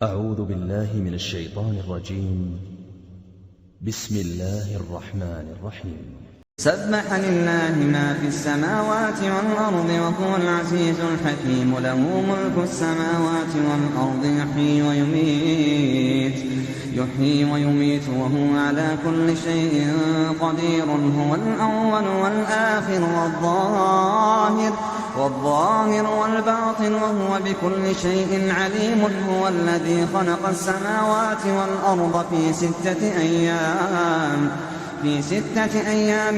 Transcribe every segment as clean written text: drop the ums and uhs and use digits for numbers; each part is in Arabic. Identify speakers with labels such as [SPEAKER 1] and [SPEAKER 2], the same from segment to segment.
[SPEAKER 1] أعوذ بالله من الشيطان الرجيم. بسم الله الرحمن الرحيم.
[SPEAKER 2] سبح لله ما في السماوات والأرض وهو العزيز الحكيم. له ملك السماوات والأرض يحيي ويميت وهو على كل شيء قدير. هو الأول والآخر والظاهر والباطن وهو بكل شيء عليم. هو الذي خلق السماوات والأرض في ستة أيام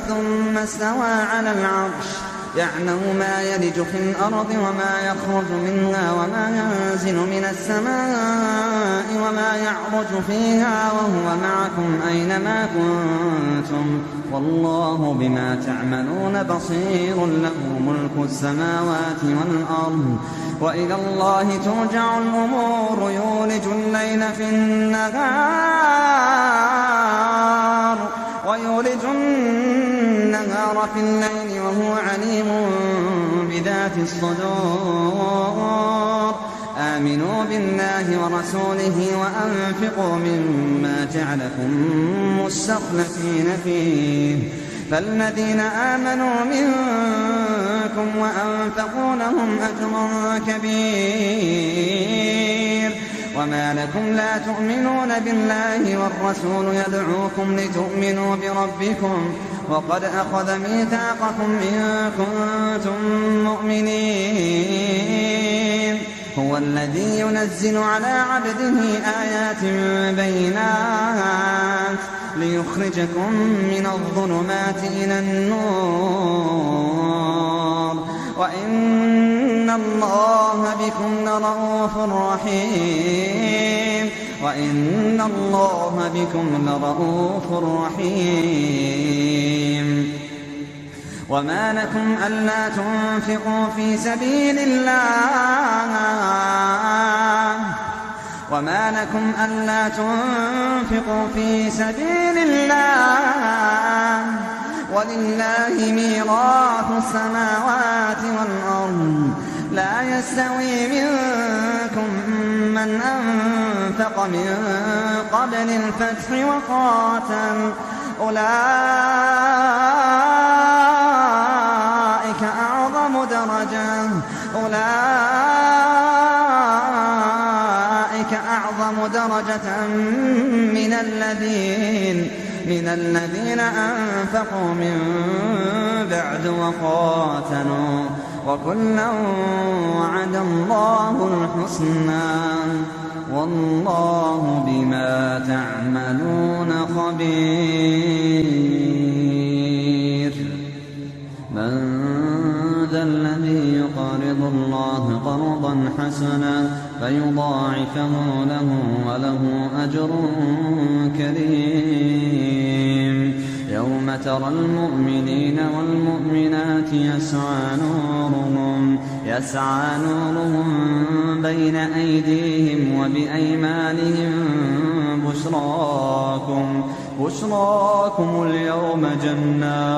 [SPEAKER 2] ثم استوى على العرش. يعلم ما يلج في الأرض وما يخرج منها وما ينزل من السماء وما يعرج فيها وهو معكم أينما كنتم والله بما تعملون بصير. له ملك السماوات والأرض وإلى الله ترجع الأمور. يولج الليل في النهار ويولج النهار في الليل وهو عليم بذات الصدور. آمنوا بالله ورسوله وأنفقوا مما جعلكم مستخلفين فيه. فالذين آمنوا منكم وأنفقوا لهم أجر كبير. وما لكم لا تؤمنون بالله والرسول يدعوكم لتؤمنوا بربكم وقد أخذ ميثاقكم إن كنتم مؤمنين. هو الذي ينزل على عبده آيات بينات ليخرجكم من الظلمات إلى النور وإن الله بكم لرءوف رحيم. وما لكم ألا تنفقوا في سبيل الله ولله ميراث السماوات والأرض. لا يستوي منكم من أنفق من قبل الفتح وقاتل أولئك أعظم درجة من الذين أنفقوا من بعد وقاتلوا وكلا وعد الله الحسنى والله بما تعملون خبير. من ذا الذي يقرض الله قرضا حسنا فيضاعفه له وله أجر كريم. يوم ترى المؤمنين والمؤمنات يسعى نورهم بين أيديهم وبأيمانهم بشراكم اليوم جنات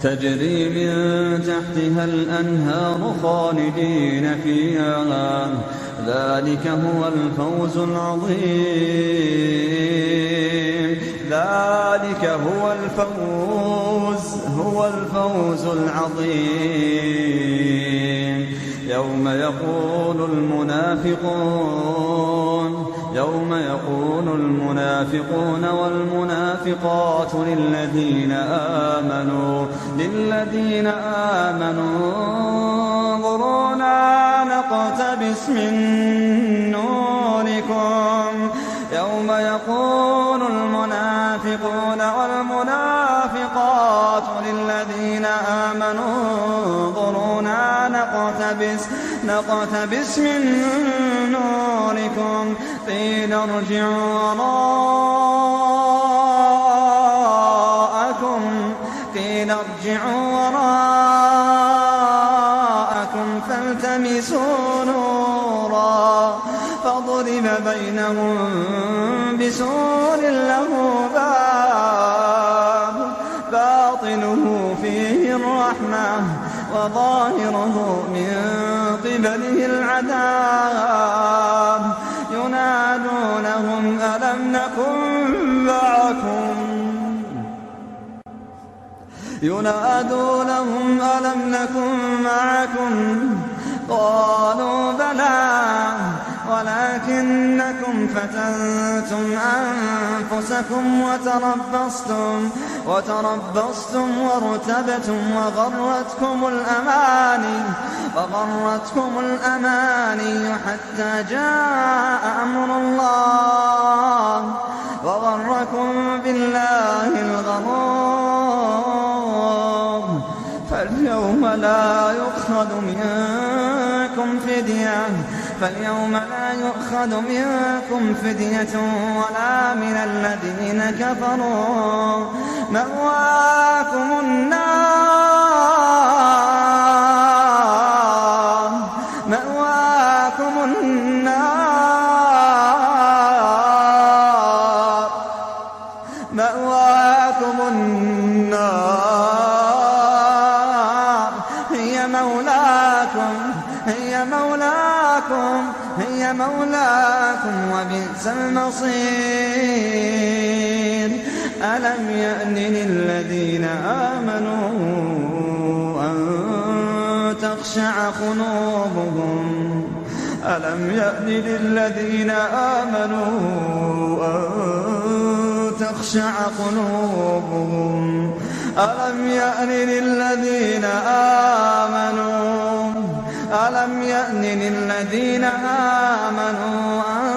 [SPEAKER 2] تجري من تحتها الأنهار خالدين فيها. ذلك هو الفوز العظيم. يوم يقول المنافقون والمنافقات للذين آمنوا انظرونا نقتبس من نوركم. يوم يقول المنافقون والمنافقات للذين آمنوا انظرونا نقتبس من نوركم قيل ارجعوا وراءكم بينهم بسور له باب باطنه فيه الرحمة وظاهره من قبله العذاب ينادونهم ألم نكن معكم قالوا بلى ولكنكم فتنتم أنفسكم وتربصتم وارتبتم وغرتكم الأماني حتى جاء أمر الله وغركم بالله الغرور فاليوم لا يؤخذ منكم فدية ولا من الذين كفروا مأواكم النار هي مولاكم وبئس المصير ألم يأن للذين آمنوا أن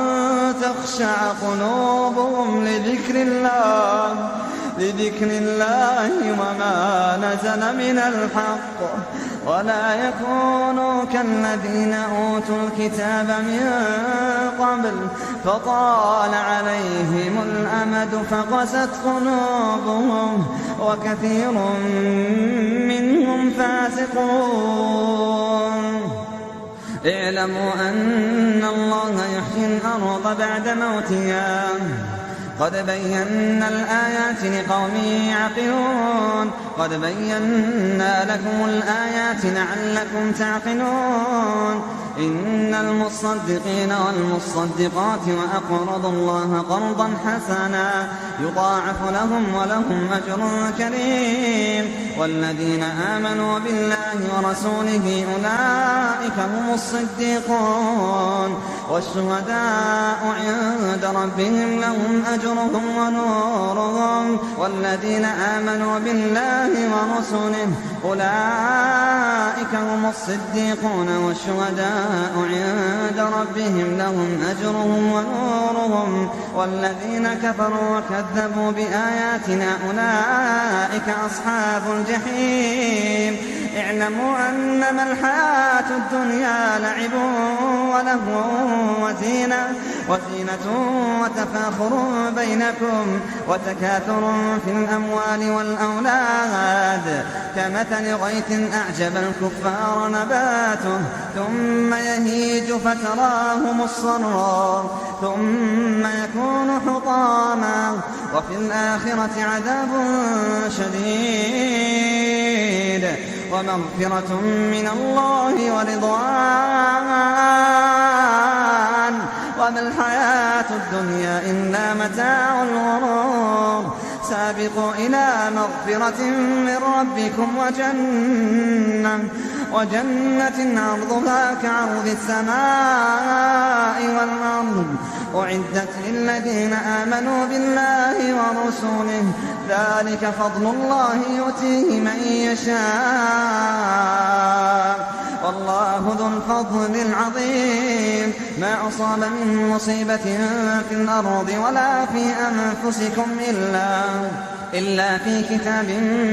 [SPEAKER 2] تخشع قلوبهم لذكر الله وما نزل من الحق ولا يكونوا كالذين أوتوا الكتاب من قبل فطال عليهم الأمد فقست قلوبهم وكثير منهم فاسقون اعلموا أن الله يحيي الأرض بعد موتها قد بينا الآيات لقوم يعقلون قد بينا لكم الآيات لعلكم تعقلون إن المصدقين والمصدقات وأقرضوا الله قرضا حسنا يضاعف لهم ولهم أجر كريم والذين آمنوا بالله ورسوله أولئك هم الصديقون والشهداء عند ربهم لهم أجرهم ونورهم والذين آمنوا بالله ورسوله أولئك هم الصديقون والشهداء عند ربهم لهم أجرهم ونورهم والذين كفروا وكذبوا بآياتنا أولئك أصحاب الجحيم اعلموا أنما الحياة الدنيا لعب ولهو وزينة وتفاخر بينكم وتكاثر في الأموال والأولاد كمثل غيث أعجب الكفار نباته ثم يهيج فتراه مصفرا ثم يكون حطاما وفي الآخرة عذاب شديد ومغفرة من الله ورضوان وما الحياة الدنيا إلا متاع الغرور سابقوا إلى مغفرة من ربكم وجنة عرضها كعرض السماء والأرض أعدت للذين آمنوا بالله ورسوله ذلك فضل الله يؤتيه من يشاء والله ذو الفضل العظيم ما أصاب من مصيبة في الأرض ولا في أنفسكم إلا في كتاب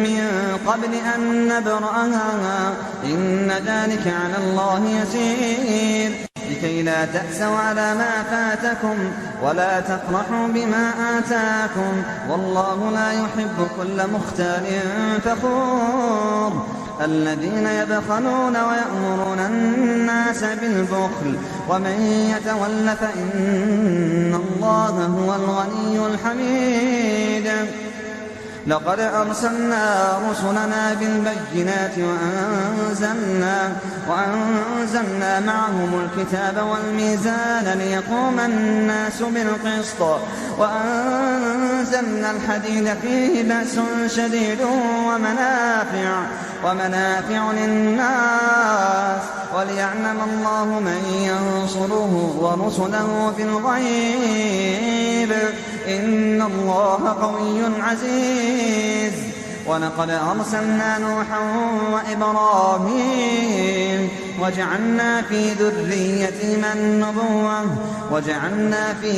[SPEAKER 2] من قبل أن نبرأها إن ذلك على الله يسير لكي لا تأسوا على ما فاتكم ولا تفرحوا بما آتاكم والله لا يحب كل مختال فخور الذين يبخلون ويأمرون الناس بالبخل ومن يتول فإن الله هو الغني الحميد. لقد أرسلنا رسلنا بالبينات وأنزلنا معهم الكتاب والميزان ليقوم الناس بالقسط وأنزلنا الحديد فيه بأس شديد ومنافع للناس وليعلم الله من ينصره ورسله بالغيب إن الله قوي عزيز. ولقد أرسلنا نوحا وإبراهيم وجعلنا في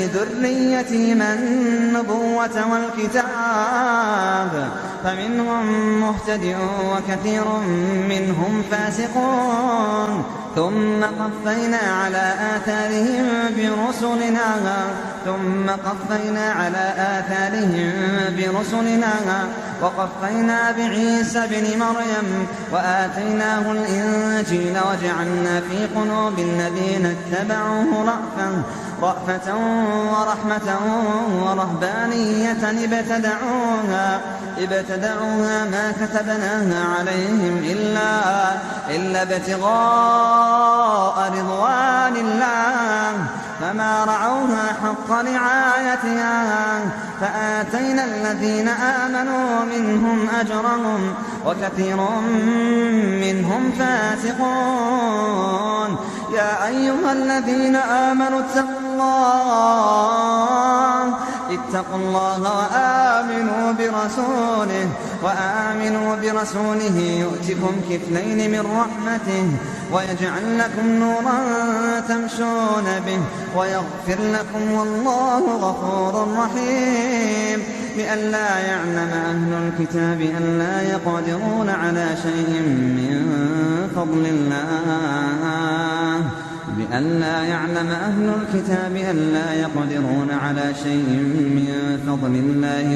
[SPEAKER 2] ذريتهما النبوة والكتاب فمنهم مهتدٍ وكثير منهم فاسقون. ثم قفينا على آثارهم برسلنا وقفينا بعيسى بن مريم وآتيناه الإنجيل وجعلنا في قلوب الذين اتبعوه رأفة ورحمة ورهبانية ابتدعوها ما كتبناها عليهم إلا ابتغاء رضوان الله فما رعوها حق رعايتها فآتينا الذين آمنوا منهم أجرهم وكثير منهم فاسقون. يا أيها الذين آمنوا اتقوا الله وآمنوا برسوله يؤتكم كفلين من رحمته ويجعل لكم نورا تمشون به ويغفر لكم والله غفور رحيم. لئلا يعلم أهل الكتاب ألا يقدرون على شيء من فضل الله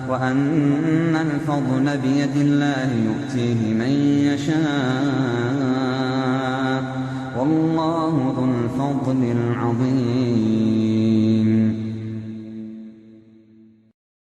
[SPEAKER 2] وأن الفضل بيد الله يؤتيه من يشاء والله ذو الفضل العظيم.